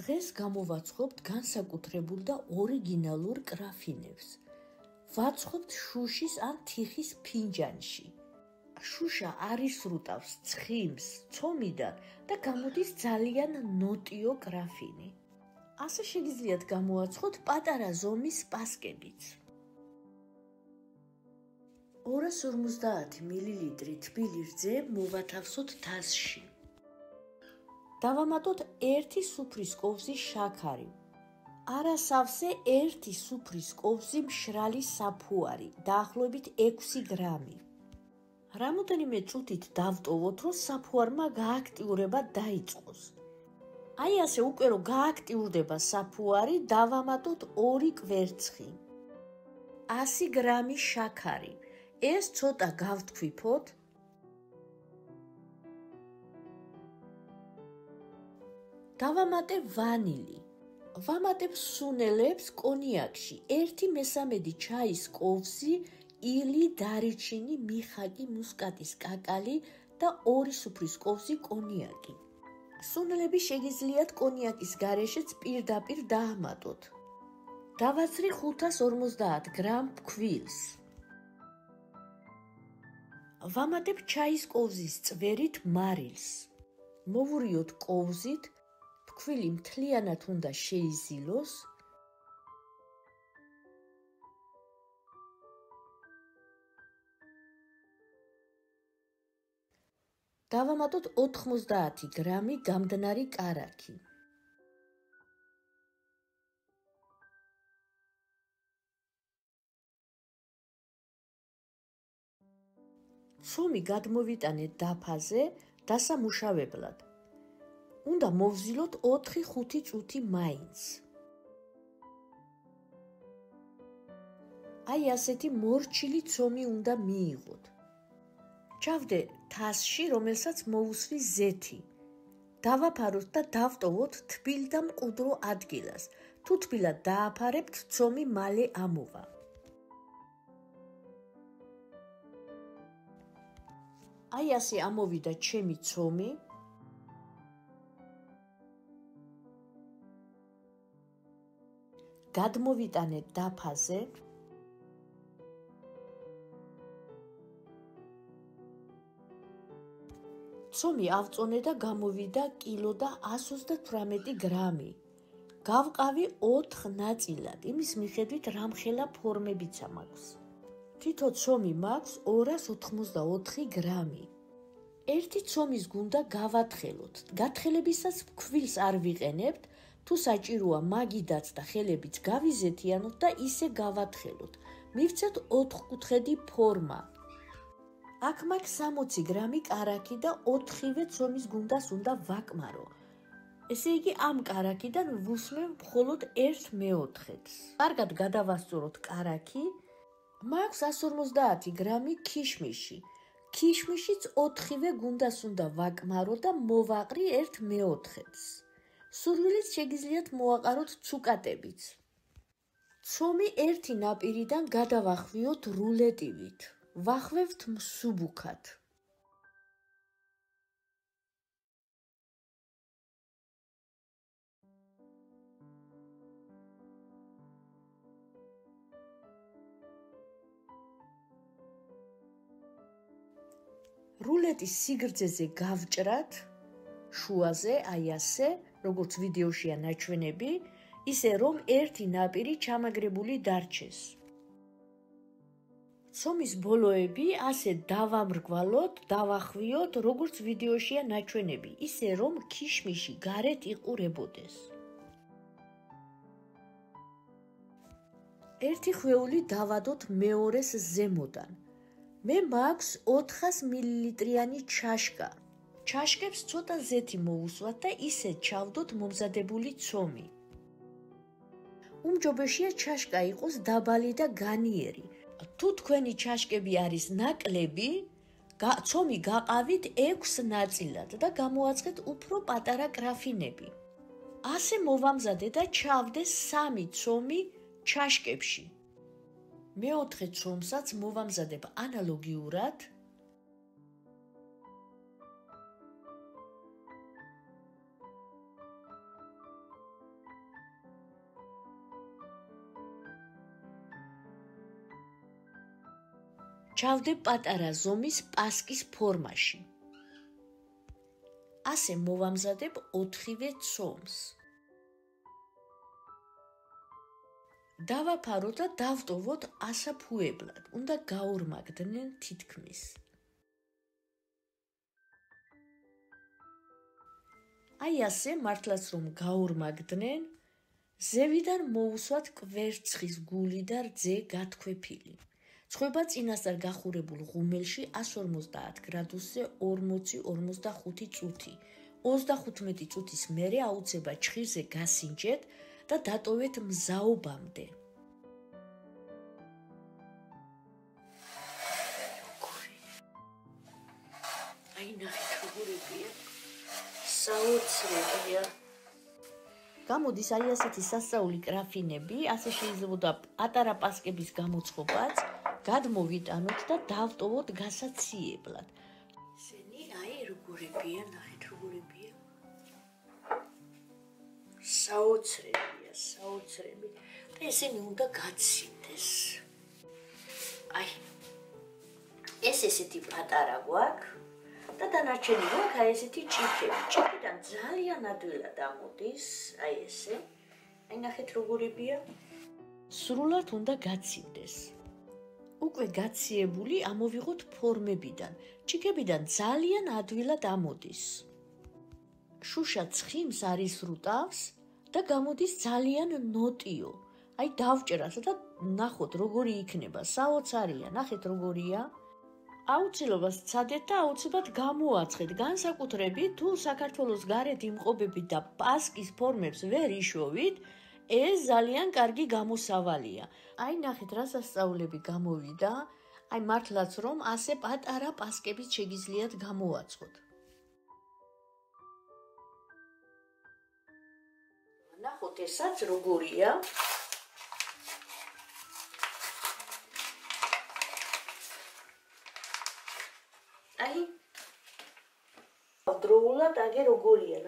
დღეს გამოვაცხობთ განსაკუთრებულ და ორიგინალურ კრაფინებს. ვაცხობთ შუშის ან თიხის ფინჯანში. შუშა არ ისრუტავს ცხიმს ცომიდან და გამოდის ძალიან ნოტიო კრაფინი. ასე შეგიძლიათ გამოვაცხოთ პატარა ზომის პასკებიც. 250 მლ თბილი რძე მოვათავსოთ თასში. დავამატოთ 1 სუფრის კოვზი შაქარი. არასავსე 1 სუფრის კოვზი მშრალი საფუარი, დაახლოებით 6 გრამი. რამოდენიმე წუთით დავტოვოთ, რომ საფუარმა გააქტიურება დაიწყოს. აი ასე უკვე რომ გააქტიურდება საფუარი, დავამატოთ 2 კვერცხი. 100 გრამი შაქარი. ეს ცოტა გავთქვიფოთ. დავამატებ ვანილი. ვამატებ სუნელებს კონიაკში 1/3 ჩაის კოვზი, ილი, დარიჩინი, მიხაკი, მუსკატის კაკალი და 2 სუფრის კოვზი კონიაკი. სუნელები შეგიძლიათ კონიაკის გარეშეც პირდაპირ დაამატოთ. დავაცრი 550 გრამ ფქვილს. ვამატებ ჩაის კოვზის წვერით მარილს. მოვურიოთ კოვზით. ფქვილი მთლიანად უნდა შეიზილოს. დავამატოთ 90 გრამი გამდნარი კარაქი. ცომი გადმოვიტანეთ დაფაზე დასამუშავებლად. უნდა მოვზილოთ 4-5 წუთი მაინც. აი ასეთი მორჩილი ცომი უნდა მიიღოთ. ჩავდე თასში, რომელსაც მოვუსვი ზეთი. დავაფაროთ და დავტოვოთ თბილ და მყუდრო ადგილას. თუ თბილად დააფარებთ, ცომი მალე ამოვა. აი ასე ამოვიდა ჩემი ცომი. გადმოვიტანეთ დაფაზე. ცომი ავწონე და გამოვიდა კილო და 138 გრამი. გავყავი 4 ნაწილად, იმის მიხედვით რამხელა ფორმებიცა მაქვს. თითო ცომი მაქვს 284 გრამი. ერთი ცომის გუნდა გავათხელოთ. გათხელებისას ფქვილს არ ვიყენებთ, თუ საჭიროა მაგიდაც და ხელებიც გავიზეთიანოთ და ისე გავათხელოთ. მივცეთ 4-კუთხედი ფორმა. აქ მაქვს 60 გრამი კარაქი და 4-ვე ცომის გუნდას უნდა ვაკმარო. ესე იგი ამ კარაქიდან ვუსმევ მხოლოდ 1/4-ს. კარგად გადავასწოროთ კარაქი. მაქვს 150 გრამი ქიშმიში. ქიშმიშიც 4-ვე გუნდას უნდა ვაკმარო და მოვაყრი 1/4-ს. სურვილით შეგიძლიათ მოაყაროთ ცუკატებიც. ცომი ერთი ნაპირიდან გადავახვიოთ რულეტივით. ვახვევთ მსუბუქად. რულეტის სიგრძეზე გავჭრათ, შუაზე, აი ასე, როგორც ვიდეოშია ნაჩვენები, ისე რომ ერთი ნაპირი ჩამაგრებული დარჩეს. ცომის ბოლოები ასე დავამრგვალოთ, დავახვიოთ, როგორც ვიდეოშია ნაჩვენები, ისე რომ ქიშმიში გარეთ იყურებოდეს. ერთი ხვეული დავადოთ მეორეს ზემოდან. მე მაქვს 400 მლ-იანი ჩაშკა. ჩაშკებს ცოტა ზეთი მოვუსვათ და ისე ჩავდოთ მომზადებული ცომი. უმჯობესია ჩაშკა იყოს დაბალი და განიერი. თუ თქვენი ჩაშკები არის ნაკლები, ცომი გაყავით 6 ნაწილად და გამოაცხეთ უფრო პატარა კრაფინები. ასე მოვამზადე და ჩავდე 3 ცომი ჩაშკებში. მეოთხე ცომსაც მოვამზადებ ანალოგიურად. ჩავდებ პატარა ზომის პასკის ფორმაში. ასე მოვამზადებ 4-ვე ცომს. დავაფარო და დავტოვოთ ასაფუებლად, უნდა გაორმაგდნენ თითქმის. აი ასე მართლაც რომ გაორმაგდნენ, ზევიდან მოусვათ კვერცხის გული და რძე გათქვეფილი. ცხვება წინასწარ გახურებულ ღუმელში 150 გრადუსზე 40-45 წუთი. 35 წუთის მერე აუცება ჩხირზე გასინჯეთ და დატოვეთ მზაობამდე. აი ნახეთ როგორია. საოცრია. გამოდის აი ასეთი სასწაული კრაფინები, ასე შეიძლება პატარა პასკების გამოცხობაც გადმოვიტანოთ და დავტოვოთ გასაციებლად. ესენი აი როგორებია, ნახეთ როგორებია. საოცრებია, საოცრები. და ესენი უნდა გაცინდეს. აი ეს ესეთი პატარა გვაქვს. და დანარჩენი გვაქვს აი ესეთი ჭიქები. ჭიქიდან ძალიან ადვილად ამოდის, აი ესე. აი ნახეთ როგორებია. სრულად უნდა გაცინდეს. უკვე გაციებული ამოვიღოთ ფორმებიდან. ჭიქებიდან ძალიან ადვილად ამოდის. შუშა ცხიმს არის რუტავს და გამოდის ძალიან ნოტიო. აი დავჭერათ და ნახოთ როგორი იქნება. საოცარია, ნახეთ როგორია. აუცილებლად სცადეთ და აუცილებლად გამოაცხეთ. განსაკუთრებით თუ საქართველოს გარეთ იმყოფებით და პასკის ფორმებს ვერ იშოვით, ეს ძალიან კარგი გამოსავალია. აი ნახეთ რა სასწაულები გამოვიდა. აი მართლაც რომ ასე პატარა პასკებით შეგიძლიათ გამოაცხოთ. ნახოთ ესაც როგორია. აი დროულად აგე როგორია,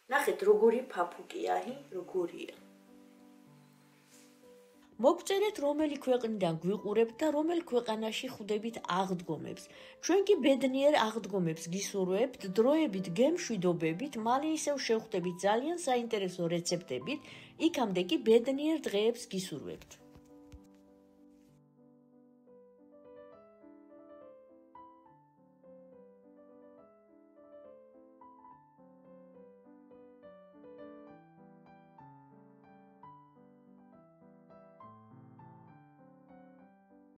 ნახეთ როგორი ფაფუკია, აი როგორია. მოგწერეთ რომელი ქვეყნიდან გვიყურებთ და რომელ ქვეყანაში ხვდებით აღდგომებს. ჩვენ კი ბედნიერ აღდგომებს გისურვებთ, დროებით გემშვიდობებით, მალე ისევ შევხვდებით ძალიან საინტერესო რეცეპტებით, იქამდე კი ბედნიერ დღეებს გისურვებთ.